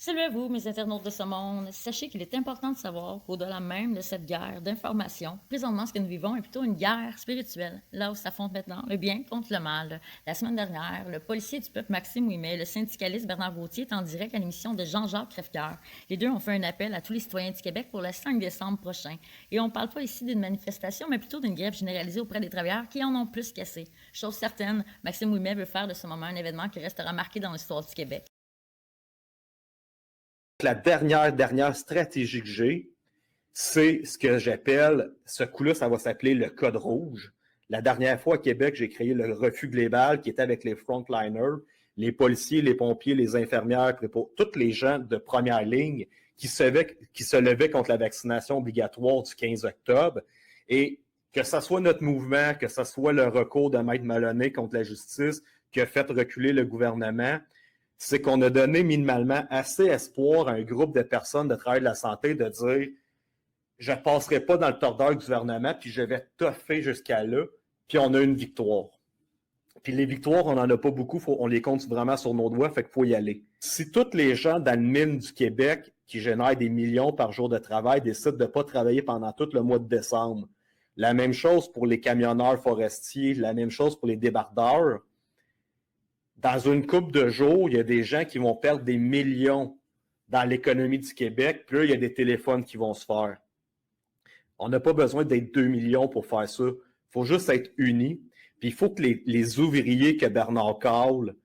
Salut à vous, mes internautes de ce monde. Sachez qu'il est important de savoir qu'au-delà même de cette guerre d'information, présentement, ce que nous vivons est plutôt une guerre spirituelle, là où s'affrontent maintenant le bien contre le mal. La semaine dernière, le policier du peuple Maxime Ouimet, le syndicaliste Bernard Gauthier est en direct à l'émission de Jean-Jacques Crèvecoeur. Les deux ont fait un appel à tous les citoyens du Québec pour le 5 décembre prochain. Et on ne parle pas ici d'une manifestation, mais plutôt d'une grève généralisée auprès des travailleurs qui en ont plus qu'assez. Chose certaine, Maxime Ouimet veut faire de ce moment un événement qui restera marqué dans l'histoire du Québec. La dernière stratégie que j'ai, c'est ce que j'appelle, ce coup-là, ça va s'appeler le code rouge. La dernière fois à Québec, j'ai créé le refus global qui était avec les frontliners, les policiers, les pompiers, les infirmières, tous les gens de première ligne qui se levaient contre la vaccination obligatoire du 15 octobre. Et que ce soit notre mouvement, que ce soit le recours de Maître Maloney contre la justice qui a fait reculer le gouvernement, c'est qu'on a donné minimalement assez espoir à un groupe de personnes de travail de la santé de dire je ne passerai pas dans le tordeur du gouvernement, puis je vais toffer jusqu'à là, puis on a une victoire. Puis les victoires, on n'en a pas beaucoup, on les compte vraiment sur nos doigts, fait qu'il faut y aller. Si tous les gens dans le mine du Québec qui génèrent des millions par jour de travail décident de ne pas travailler pendant tout le mois de décembre, la même chose pour les camionneurs forestiers, la même chose pour les débardeurs, dans une couple de jours, il y a des gens qui vont perdre des millions dans l'économie du Québec, puis là, il y a des téléphones qui vont se faire. On n'a pas besoin d'être 2 millions pour faire ça. Il faut juste être unis. Puis il faut que les ouvriers que Bernard Caule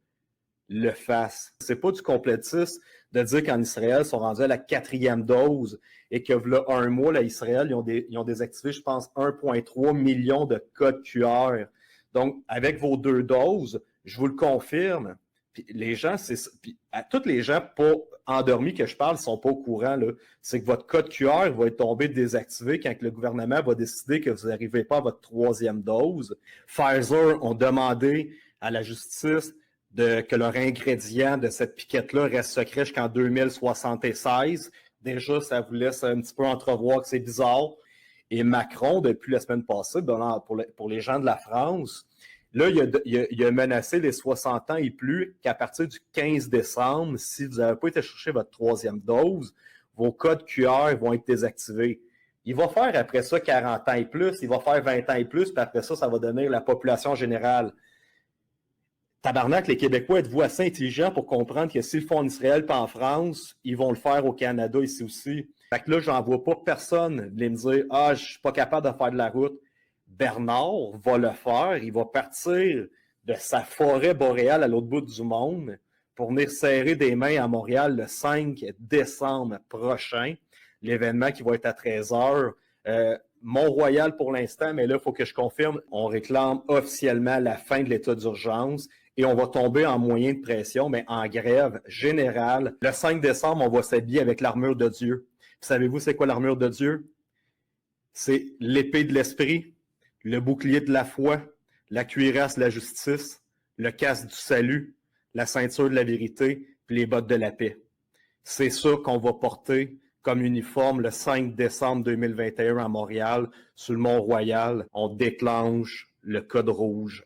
le fassent. C'est pas du complétisme de dire qu'en Israël, ils sont rendus à la 4e dose et que là, un mois, là, Israël, ils ont désactivé, je pense, 1,3 million de codes QR. Donc, avec vos 2 doses, je vous le confirme, puis les gens, puis à tous les gens pas endormis que je parle, ils sont pas au courant, là. C'est que votre code QR va être tombé désactivé quand le gouvernement va décider que vous n'arrivez pas à votre 3e dose. Pfizer ont demandé à la justice que leur ingrédient de cette piquette-là reste secret jusqu'en 2076. Déjà, ça vous laisse un petit peu entrevoir que c'est bizarre. Et Macron, depuis la semaine passée, pour les gens de la France, là, il a menacé les 60 ans et plus qu'à partir du 15 décembre, si vous n'avez pas été chercher votre 3e dose, vos codes QR vont être désactivés. Il va faire après ça 40 ans et plus, il va faire 20 ans et plus, puis après ça, ça va donner la population générale. Tabarnak, les Québécois, êtes-vous assez intelligents pour comprendre que s'ils le font en Israël pas en France, ils vont le faire au Canada ici aussi. Fait que là, j'en vois pas personne venir me dire « Ah, je suis pas capable de faire de la route ». Bernard va le faire, il va partir de sa forêt boréale à l'autre bout du monde pour venir serrer des mains à Montréal le 5 décembre prochain, l'événement qui va être à 13h. Mont-Royal pour l'instant, mais là, il faut que je confirme, on réclame officiellement la fin de l'état d'urgence et on va tomber en moyen de pression, mais en grève générale. Le 5 décembre, on va s'habiller avec l'armure de Dieu. Savez-vous c'est quoi l'armure de Dieu? C'est l'épée de l'esprit, le bouclier de la foi, la cuirasse de la justice, le casque du salut, la ceinture de la vérité, puis les bottes de la paix. C'est ça qu'on va porter comme uniforme le 5 décembre 2021 à Montréal, sur le Mont-Royal. On déclenche le code rouge